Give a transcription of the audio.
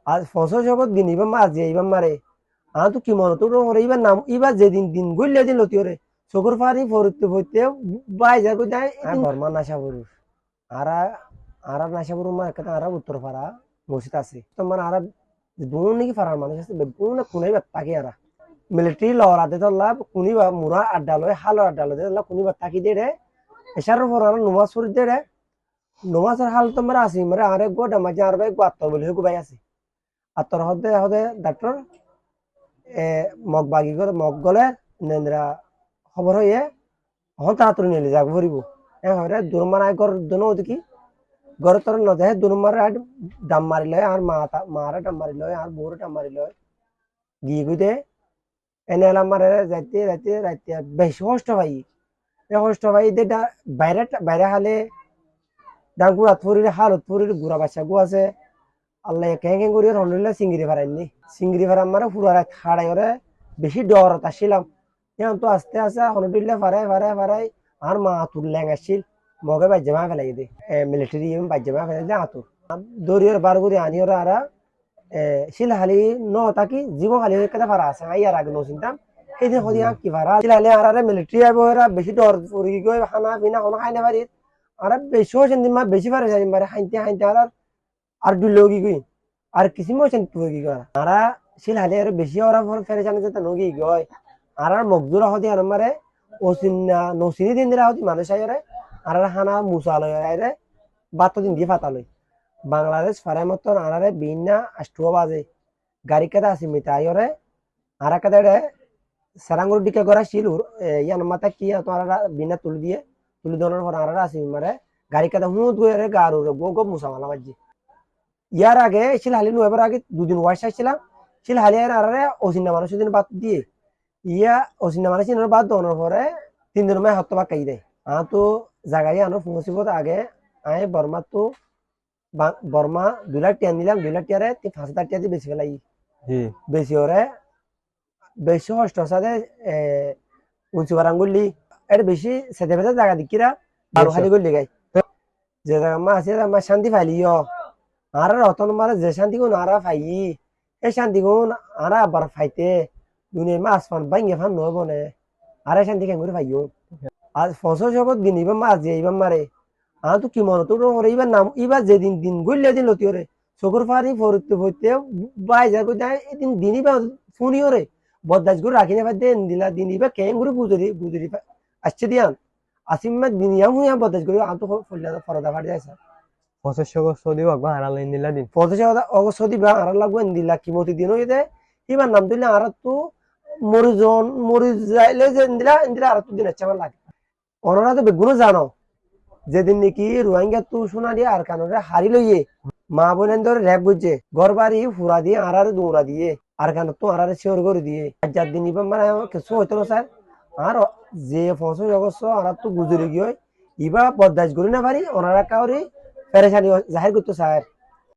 আজ ফসল জগৎ দিন ইবাম আজ ইবাম মারে তো কি মনে তো ওরে ইবার নাম ইবার যেদিন দিন গইলে দিন লতি ওরে চকুর ফারি ফরতে ফরতে বাইজা কই যায় বর্মা নাশা পুরুষ আরা আরা নাশা পুরুষ মা একটা আরা উত্তর পাড়া মসজিদ আছে তোমার আরা দুন নাকি ফারার মানুষ আছে বেগুন কোনাই বাত্তাকে আরা মিলিটারি লড়াতে তো লাভ কুনি বা মুরা আড্ডা লয় হালো আড্ডা লয় লাভ কুনি বাত্তাকি দে রে এসার পর আর নমাজ পড়ি দে রে নমাজের হাল তোমরা আসি মানে আরে গোটা মাঝে আর ভাই গোয়াত্তর বলে হুকু ভাই আছে আত্তর হতে হতে ডাক্তার মগ বাগি করে মগ গলে নেন্দ্রা খবর হয়ে হন তাড়াতাড়ি নিলে যাব ভরিব এবারে দুরমান আই গর দনো দেখি গর তোর ন যায় দুরমার আই ডাম মারি লয় আর মারা ডাম মারি লয় আর বউরে ডাম মারি লয় গিয়ে গইতে এনে এলাম মারে যাইতে যাইতে রাইতে বেশি কষ্ট ভাই এই কষ্ট ভাই এটা বাইরে বাইরে হালে ডাঙ্গুড়া থরির হালত থরির গুড়া বাচ্চা গু আছে আল্লাহ কেন কেন করি রন্ডুল্লাহ চিংড়ি ফারাইনি চিংড়ি ফারা আমার ফুরারা খাড়াই ওরে বেশি ডর আসছিলাম এখন তো আস্তে আস্তে হনুদুল্লাহ ফারাই ফারাই ফারাই আর মা আতুর ল্যাং আসছিল মগে বাজ্যমা ফেলাই দে মিলিটারি বাজ্যমা ফেলাই দে আতুর দরিয়র বার করে আনি ওরা আরা শিল হালি ন তাকি জীবন হালি কেটে ফারা আছে আই আর আগে নচিন্তাম সেইদিন সদি কি ফারা শিল হালি আর মিলিটারি আইব এরা বেশি ডর পড়ি গই খানা পিনা কোনো খাই না পারি আর বেশি হয়েছেন মা বেশি ফারে যাই মারে হাইতে হাইতে আর দুলো কি কই আর কিছু মোছেন তুই কি করা আরা শিল হালি আর বেশি ওরা ফেরে জানে যেতে নগি গয় আর মগজুরা হদি আর মারে ওসিনা নসিনি দিন দিরা হদি মানুষ আইরে আর হানা মুসালয় আইরে বাত দিন দিয়ে ফাতালই বাংলাদেশ ফারে মতন আরারে বিনা আষ্টুয়া বাজে গাড়ি কাদা আসি মিতাইরে আর কাদা সারাঙ্গুর দিকে গড়া শিলুর ইয়ান মাথা কি তোমার বিনা তুলি দনের পর আরারা আসি মারে গাড়ি কাদা হুঁত গয়ে গাড়ু গো গো মুসামালা বাজি ইয়ার আগে শিল হালি নয়বার আগে দুদিন ওয়াশ আসছিলাম শিল হালি আর অচিন্না মানুষের দিন বাদ দিয়ে ইয়া অচিন্না মানুষ বাদ দনের পরে 3 দিন মায় হত্য বাক্কাই দেয় তো জায়গায় আনো মুসিবত আগে আয় বর্মা তো বর্মা 2 লাখ টিয়া নিলাম 2 লাখ টিয়ারে 5,000 টিয়া দিয়ে বেশি ফেলাই বেশি ওরে বেশি কষ্ট সাথে উঁচু বারাঙ্গুলি এর বেশি সেদে ফেদে জায়গা দিকিরা বারো খালি করলি গাই যে জায়গা মা আছে মা শান্তি পাইলিও আর রতন মারা যে শান্তি গুণ আরা পাই এই শান্তি গুণ আরা আবার পাইতে দুনিয়া মা আসমান ভাঙ্গে ফান নয় বনে আর শান্তি কেন করে পাইও আজ ফসল জগৎ দিন ইবাম মা আজ ইবাম মারে তো কি মনে তো ওরে ইবার নাম ইবার যেদিন দিন গইলে দিন লতি ওরে চকুর ফারি ফরতে ফরতে বাইজা কই যায় এদিন দিনই বা ফোনি ওরে বদাজ গুলো রাখি না দেন দিলা দিন ইবা কেন করে বুঝরি আসছে দিয়ান আসিম দিনিয়া হুইয়া বদাজ করে আতো ফল্লা ফরদা ফাড়ি যায় পঁচিশশো অগস্ট দিবক বা হারা লাইন দিলা দিন 25 দিবা আর লাগবে দিলা কিমতি দিন হইতে এবার নাম দিলে আর তো মরি যাইলে যে দিলা দিলা আর তো দিন আচ্ছা আমার লাগে ওনারা তো বেগুনো জানো যেদিন নাকি রোহিঙ্গা তু শোনা দিয়ে আর কানরে হারি লইয়ে মা বোনেন ধরে র্যাব বুঝছে ঘর বাড়ি ফুরা দিয়ে আর দৌড়া দিয়ে আর কান তো আর শিওর করে দিয়ে 4 দিন ইবা মানে কিছু হইতো না স্যার আর যে 25 অগস্ট আর তো গুজরে গিয়ে ইবা বদাজ করি না পারি ওনারা কাউরি পেরেশানি জাহির করতো স্যার